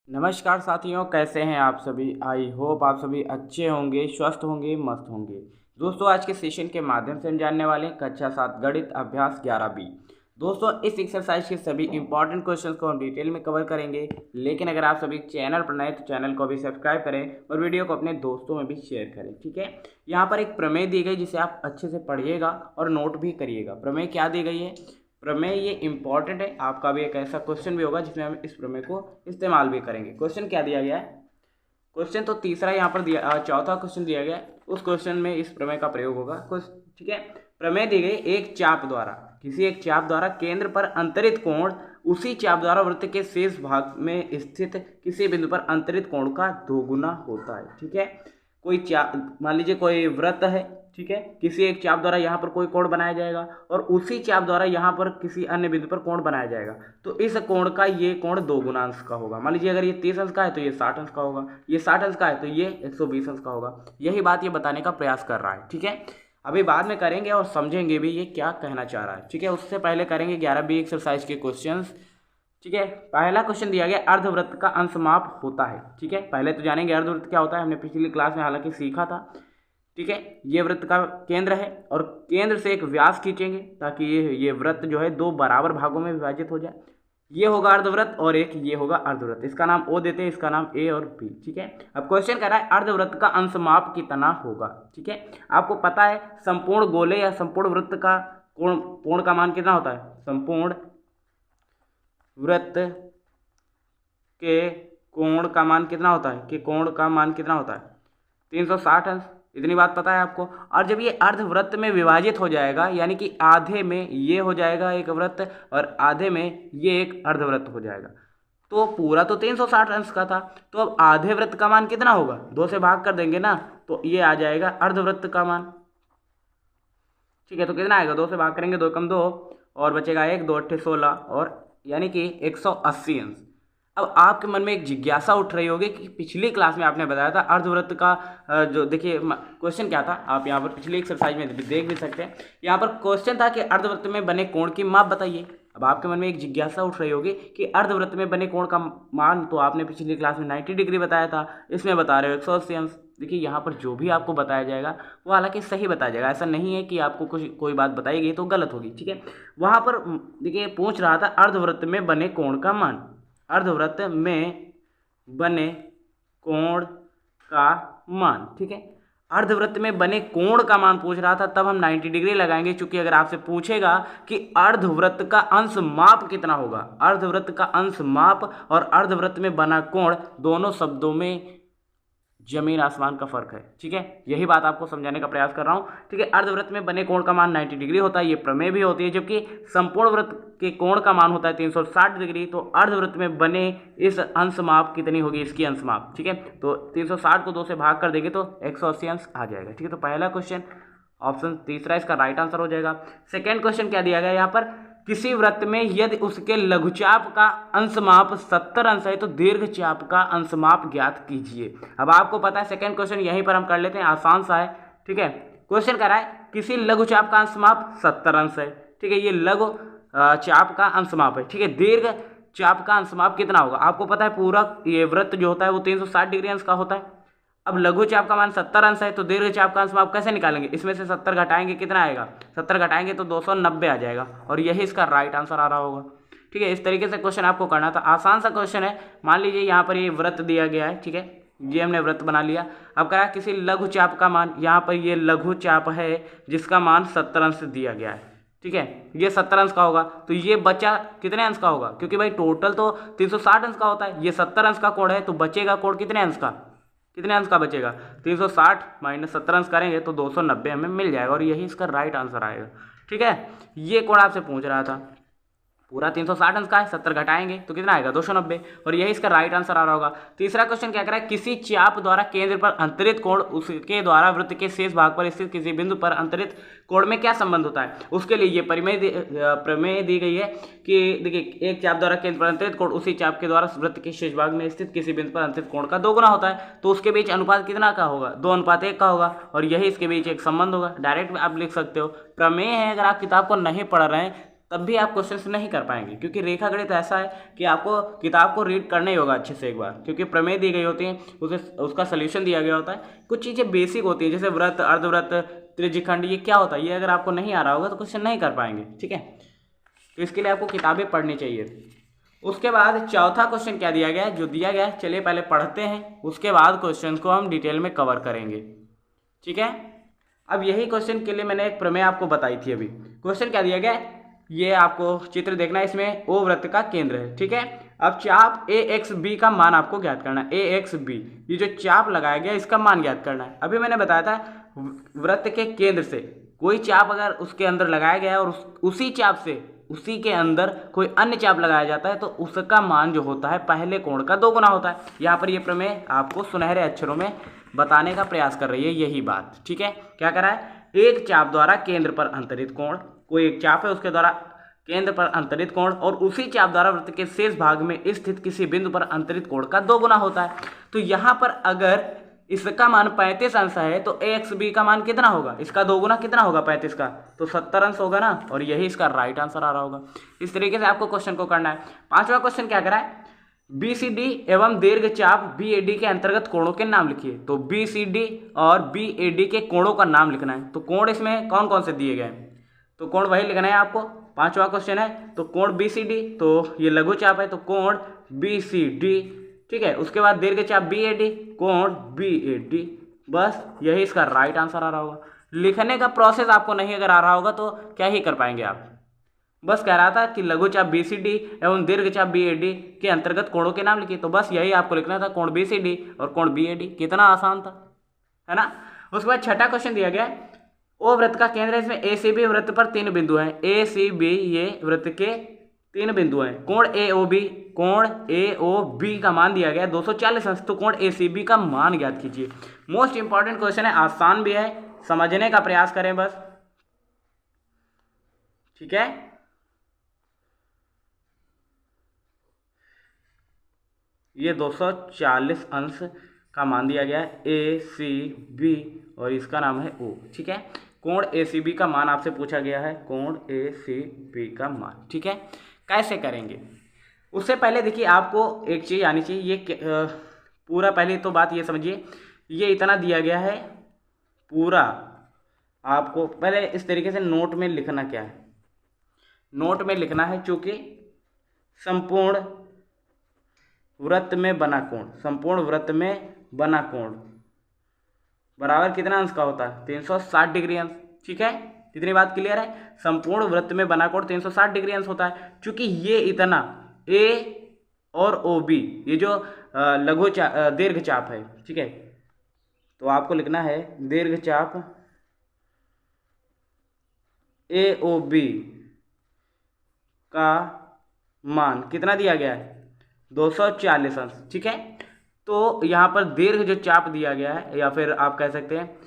नमस्कार साथियों, कैसे हैं आप सभी। आई होप आप सभी अच्छे होंगे, स्वस्थ होंगे, मस्त होंगे। दोस्तों, आज के सेशन के माध्यम से हम जानने वाले हैं कक्षा 7 गणित अभ्यास 11B। दोस्तों, इस एक्सरसाइज के सभी इंपॉर्टेंट क्वेश्चंस को हम डिटेल में कवर करेंगे। लेकिन अगर आप सभी चैनल पर नए तो चैनल को भी सब्सक्राइब करें और वीडियो को अपने दोस्तों में भी शेयर करें। ठीक है, यहाँ पर एक प्रमेय दी गई जिसे आप अच्छे से पढ़िएगा और नोट भी करिएगा। प्रमेय क्या दी गई है, प्रमेय ये इंपॉर्टेंट है। आपका भी एक ऐसा क्वेश्चन भी होगा जिसमें हम इस प्रमेय को इस्तेमाल भी करेंगे। क्वेश्चन क्या दिया गया है, क्वेश्चन तो तीसरा यहाँ पर दिया, चौथा क्वेश्चन दिया गया है, उस क्वेश्चन में इस प्रमेय का प्रयोग होगा कुछ। ठीक है, प्रमेय दी गई एक चाप द्वारा, किसी एक चाप द्वारा केंद्र पर अंतरित कोण उसी चाप द्वारा वृत्त के शेष भाग में स्थित किसी बिंदु पर अंतरित कोण का दोगुना होता है। ठीक है, कोई चाप, मान लीजिए कोई वृत्त है, ठीक है, किसी एक चाप द्वारा यहाँ पर कोई कोण बनाया जाएगा और उसी चाप द्वारा यहाँ पर किसी अन्य बिंदु पर कोण बनाया जाएगा। तो इस कोण का ये कोण दोगुना अंश का होगा। मान लीजिए अगर ये 30 अंश का है तो ये 60 अंश का होगा, ये 60 अंश का है तो ये 120 अंश का होगा। यही बात ये बताने का प्रयास कर रहा है। ठीक है, अभी बाद में करेंगे और समझेंगे भी ये क्या कहना चाह रहा है। ठीक है, उससे पहले करेंगे 11B एक्सरसाइज के क्वेश्चन। ठीक है, पहला क्वेश्चन दिया गया अर्धवृत्त का अंशमाप होता है। ठीक है, पहले तो जानेंगे अर्धवृत्त क्या होता है, हमने पिछली क्लास में हालांकि सीखा था। ठीक है, ये वृत्त का केंद्र है और केंद्र से एक व्यास खींचेंगे ताकि ये वृत्त जो है दो बराबर भागों में विभाजित हो जाए। ये होगा अर्धवृत्त और एक ये होगा अर्धवृत्त। इसका नाम O देते हैं, इसका नाम A और B। ठीक है, अब क्वेश्चन कह रहा है अर्धवृत्त का अंशमाप कितना होगा। ठीक है, आपको पता है संपूर्ण गोले या संपूर्ण वृत्त का कोण का मान कितना होता है। संपूर्ण वृत्त के कोण का मान कितना होता है, कि कोण का मान कितना होता है 360 अंश। इतनी बात पता है आपको। और जब ये अर्धवृत्त में विभाजित हो जाएगा, यानी कि आधे में ये हो जाएगा एक वृत्त और आधे में ये एक अर्धवृत्त हो जाएगा, तो पूरा तो 360 अंश का था। तो अब आधे वृत्त का मान कितना होगा, 2 से भाग कर देंगे ना, तो ये आ जाएगा अर्धवृत्त का मान। ठीक है, तो कितना आएगा, 2 से भाग करेंगे, 2 कम 2 और बचेगा 1, 2 8 16 और यानी कि 180 अंश। अब आपके मन में एक जिज्ञासा उठ रही होगी कि पिछली क्लास में आपने बताया था अर्धवृत्त का जो, देखिए क्वेश्चन क्या था, आप यहाँ पर पिछली एक्सरसाइज में देख भी सकते हैं। यहाँ पर क्वेश्चन था कि अर्धवृत्त में बने कोण की माप बताइए। अब आपके मन में एक जिज्ञासा उठ रही होगी कि अर्धवृत्त में बने कोण का मान तो आपने पिछली क्लास में 90 डिग्री बताया था, इसमें बता रहे हो 180 अंश। देखिए यहाँ पर जो भी आपको बताया जाएगा वो हालांकि सही बताया जाएगा, ऐसा नहीं है कि आपको कुछ कोई बात बताई गई तो गलत होगी। ठीक है, वहाँ पर देखिए पूछ रहा था अर्धवृत्त में बने कोण का मान, अर्धवृत्त में बने कोण का मान। ठीक है, अर्धवृत्त में बने कोण का मान पूछ रहा था, तब हम 90 डिग्री लगाएंगे। क्योंकि अगर आपसे पूछेगा कि अर्धवृत्त का अंश माप कितना होगा, अर्धवृत्त का अंश माप और अर्धवृत्त में बना कोण दोनों शब्दों में जमीन आसमान का फर्क है। ठीक है, यही बात आपको समझाने का प्रयास कर रहा हूं। ठीक है, अर्धवृत्त में बने कोण का मान 90 डिग्री होता है, ये प्रमेय भी होती है। जबकि संपूर्ण वृत्त के कोण का मान होता है 360 डिग्री, तो अर्धवृत्त में बने इस अंश माप कितनी होगी, इसकी अंश माप। ठीक है, तो 360 को 2 से भाग कर देंगे तो 180 अंश आ जाएगा। ठीक है, तो पहला क्वेश्चन ऑप्शन तीसरा इसका राइट आंसर हो जाएगा। सेकेंड क्वेश्चन क्या दिया गया यहाँ पर, किसी वृत्त में यदि उसके लघुचाप का अंशमाप 70 अंश है तो दीर्घचाप का अंशमाप ज्ञात कीजिए। अब आपको पता है सेकंड क्वेश्चन यहीं पर हम कर लेते हैं, आसान सा है। ठीक है, क्वेश्चन कह रहा है किसी लघुचाप का अंशमाप 70 अंश है। ठीक है, ये लघु चाप का अंशमाप है। ठीक है, दीर्घ चाप का अंशमाप कितना होगा, आपको पता है पूरा ये वृत्त जो होता है वो 360 डिग्री अंश का होता है। अब लघु चाप का मान 70 अंश है तो दीर्घ चाप का अंशमाप कैसे निकालेंगे, इसमें से 70 घटाएंगे, कितना आएगा, 70 घटाएंगे तो 290 आ जाएगा और यही इसका राइट आंसर आ रहा होगा। ठीक है, इस तरीके से क्वेश्चन आपको करना था, आसान सा क्वेश्चन है। मान लीजिए यहाँ पर ये वृत्त दिया गया है। ठीक है, ये हमने वृत्त बना लिया। अब कह रहा है किसी लघु चाप का मान, यहाँ पर ये लघु चाप है जिसका मान 70 अंश दिया गया है। ठीक है, ये 70 अंश का होगा तो ये बचा कितने अंश का होगा, क्योंकि भाई टोटल तो 360 अंश का होता है, ये 70 अंश का कोण है तो बचेगा कोण कितने अंश का, कितने अंश का बचेगा, 360 माइनस 70 अंश करेंगे तो 290 हमें मिल जाएगा और यही इसका राइट आंसर आएगा। ठीक है, ये कोण आपसे पूछ रहा था, पूरा 360 अंश का है, 70 घटाएंगे तो कितना आएगा 290 और यही इसका राइट आंसर आ रहा होगा। तीसरा क्वेश्चन क्या कर रहा है, किसी चाप द्वारा केंद्र पर अंतरित कोण उसके द्वारा वृत्त के शेष भाग पर स्थित किसी बिंदु पर अंतरित कोण में क्या संबंध होता है। उसके लिए ये प्रमेय दी गई है कि देखिए एक चाप द्वारा केंद्र पर अंतरित कोण उसी चाप के द्वारा वृत्त के शेष भाग में स्थित किसी बिंदु पर अंतरित कोण का दोगुना होता है, तो उसके बीच अनुपात कितना का होगा, 2:1 का होगा और यही इसके बीच एक संबंध होगा। डायरेक्ट आप लिख सकते हो, प्रमेय है। अगर आप किताब को नहीं पढ़ रहे हैं तब भी आप क्वेश्चन नहीं कर पाएंगे, क्योंकि रेखा गणित ऐसा है कि आपको किताब को रीड करना ही होगा अच्छे से एक बार, क्योंकि प्रमेय दी गई होती है, उसे उसका सोल्यूशन दिया गया होता है। कुछ चीज़ें बेसिक होती हैं, जैसे व्रत, अर्धव्रत, त्रिज्यखंड, ये क्या होता है, ये अगर आपको नहीं आ रहा होगा तो क्वेश्चन नहीं कर पाएंगे। ठीक है, तो इसके लिए आपको किताबें पढ़नी चाहिए। उसके बाद चौथा क्वेश्चन क्या दिया गया है, जो दिया गया है चलिए पहले पढ़ते हैं, उसके बाद क्वेश्चन को हम डिटेल में कवर करेंगे। ठीक है, अब यही क्वेश्चन के लिए मैंने एक प्रमेय आपको बताई थी। अभी क्वेश्चन क्या दिया गया है, ये आपको चित्र देखना है, इसमें ओ वृत्त का केंद्र है। ठीक है, अब चाप ए एक्स बी का मान आपको ज्ञात करना है। ए एक्स बी, ये जो चाप लगाया गया इसका मान ज्ञात करना है। अभी मैंने बताया था वृत्त के केंद्र से कोई चाप अगर उसके अंदर लगाया गया है और उसी चाप से उसी के अंदर कोई अन्य चाप लगाया जाता है तो उसका मान जो होता है पहले कोण का 2 गुना होता है। यहाँ पर ये प्रमेय आपको सुनहरे अक्षरों में बताने का प्रयास कर रही है यही बात। ठीक है, क्या करा है, एक चाप द्वारा केंद्र पर अंतरित कोण, कोई एक चाप है उसके द्वारा केंद्र पर अंतरित कोण और उसी चाप द्वारा वृत्त के शेष भाग में स्थित किसी बिंदु पर अंतरित कोण का 2 गुना होता है। तो यहाँ पर अगर इसका मान 35 अंश है तो ए एक्स बी का मान कितना होगा, इसका 2 गुना कितना होगा 35 का, तो 70 अंश होगा ना, और यही इसका राइट आंसर आ रहा होगा। इस तरीके से आपको क्वेश्चन को करना है। 5वां क्वेश्चन क्या करा है, बी सी डी एवं दीर्घ चाप बी ए डी के अंतर्गत कोणों के नाम लिखिए। तो बी सी डी और बी ए डी के कोणों का नाम लिखना है। तो कोण इसमें कौन कौन से दिए गए हैं, तो कोण वही लिखना है आपको। 5वां क्वेश्चन है, तो कोण बी सी डी, तो ये लघु चाप है तो कोण बी सी डी। ठीक है, उसके बाद दीर्घ चाप बी ए डी, कोण बी ए डी। बस यही इसका राइट आंसर आ रहा होगा। लिखने का प्रोसेस आपको नहीं अगर आ रहा होगा तो क्या ही कर पाएंगे आप। बस कह रहा था कि लघु चाप बी सी डी एवं दीर्घ चाप बी ए डी के अंतर्गत कोणों के नाम लिखिए, तो बस यही आपको लिखना था, कोण बी सी डी और कोण बी ए डी। कितना आसान था, है ना। उसके बाद 6ठा क्वेश्चन दिया गया है, ओ वृत्त का केंद्र है, इसमें ए सी बी वृत्त पर 3 बिंदु हैं। ए सी बी ये वृत्त के 3 बिंदु हैं। कोण ए ओ बी, कोण ए ओ बी का मान दिया गया है 240 अंश, तो कोण ए सी बी का मान ज्ञात कीजिए। मोस्ट इंपॉर्टेंट क्वेश्चन है, आसान भी है, समझने का प्रयास करें बस। ठीक है, ये 240 अंश का मान दिया गया है ए सी बी और इसका नाम है ओ। ठीक है, कोण ए सी बी का मान आपसे पूछा गया है, कोण ए सी बी का मान। ठीक है, कैसे करेंगे उससे पहले देखिए आपको एक चीज़ आनी चाहिए। ये पूरा पहले तो बात ये समझिए, ये इतना दिया गया है पूरा, आपको पहले इस तरीके से नोट में लिखना क्या है, नोट में लिखना है चूँकि संपूर्ण वृत्त में बना कोण, संपूर्ण वृत्त में बना कोण बराबर कितना अंश का होता है, 360 डिग्री अंश। ठीक है, कितनी बात क्लियर है, संपूर्ण वृत्त में बना कोण 360 डिग्री अंश होता है। चूंकि ये इतना ए और ओ बी ये जो लघु दीर्घ चाप है, ठीक है, तो आपको लिखना है दीर्घ चाप ए ओ बी का मान कितना दिया गया है, 240 अंश। ठीक है, तो यहाँ पर दीर्घ जो चाप दिया गया है, या फिर आप कह सकते हैं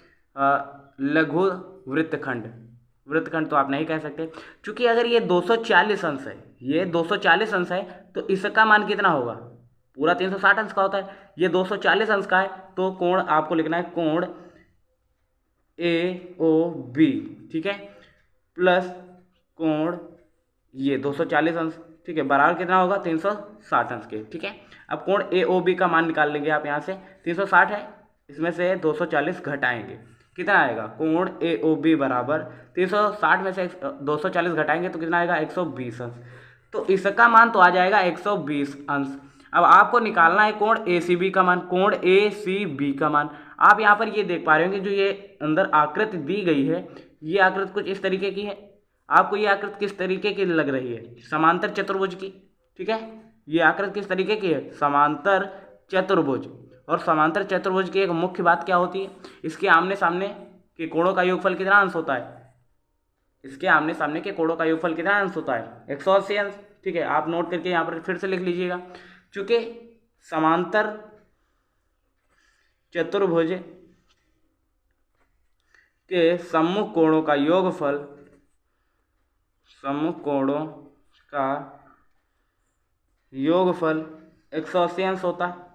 लघु वृत्तखंड, वृत्तखंड तो आप नहीं कह सकते, क्योंकि अगर ये 240 अंश है, ये 240 अंश है तो इसका मान कितना होगा, पूरा 360 अंश का होता है, ये 240 अंश का है, तो कोण आपको लिखना है कोण ए ओ बी। ठीक है, प्लस कोण ये 240 अंश। ठीक है, बराबर कितना होगा, 360 अंश के। ठीक है, अब कोण ए ओ बी का मान निकाल लेंगे आप यहाँ से, 360 है, इसमें से 240 घटाएंगे, कितना आएगा, कोण ए ओ बी बराबर 360 में से 240 घटाएंगे तो कितना आएगा, 120 अंश। तो इसका मान तो आ जाएगा 120 अंश। अब आपको निकालना है कोण ए सी बी का मान, कोण ए सी बी का मान। आप यहाँ पर ये देख पा रहे होंगे जो ये अंदर आकृति दी गई है, ये आकृति कुछ इस तरीके की है। आपको ये आकृति किस तरीके की लग रही है, समांतर चतुर्भुज की। ठीक है, ये आकृति किस तरीके की है, समांतर चतुर्भुज। और समांतर चतुर्भुज की एक मुख्य बात क्या होती है, इसके आमने सामने के कोणों का योगफल कितना अंश होता है, इसके आमने सामने के कोणों का योगफल कितना अंश होता है, 180 अंश। ठीक है, आप नोट करके यहाँ पर फिर से लिख लीजिएगा, चूंकि समांतर चतुर्भुज के सम्मुख कोणों का योगफल, सम्मुख कोणों का योगफल 180 अंश होता है।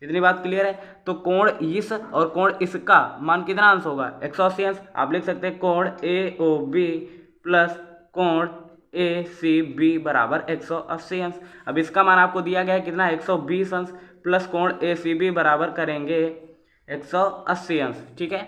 इतनी बात क्लियर है। तो कोण इस और कोण इसका मान कितना अंश होगा, 180 अंश। आप लिख सकते हैं कोण ए ओ बी प्लस कोण ACB बराबर 180 अंश। अब इसका मान आपको दिया गया है कितना, 120 अंश, प्लस कोण ACB बराबर करेंगे 180 अंश। ठीक है,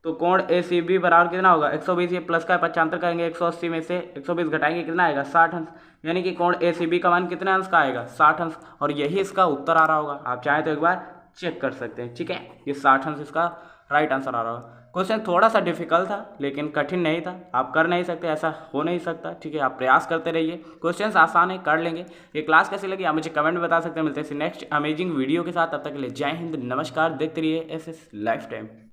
तो कोण ACB बराबर कितना होगा, 120, ये प्लस का 75 करेंगे, 180 में से 120 घटाएंगे, कितना आएगा, 60 अंश। यानी कि कोण ACB का मान कितने अंश का आएगा, 60 अंश। और यही इसका उत्तर आ रहा होगा, आप चाहें तो एक बार चेक कर सकते हैं। ठीक है, ये 60 अंश इसका राइट आंसर आ रहा होगा। क्वेश्चन थोड़ा सा डिफिकल्ट था लेकिन कठिन नहीं था, आप कर नहीं सकते, ऐसा हो नहीं सकता। ठीक है, आप प्रयास करते रहिए, क्वेश्चंस आसान है, कर लेंगे। ये क्लास कैसी लगी आप मुझे कमेंट में बता सकते हैं। मिलते हैं नेक्स्ट अमेजिंग वीडियो के साथ, तब तक के लिए जय हिंद, नमस्कार। देखते रहिए SS लाइफ टाइम।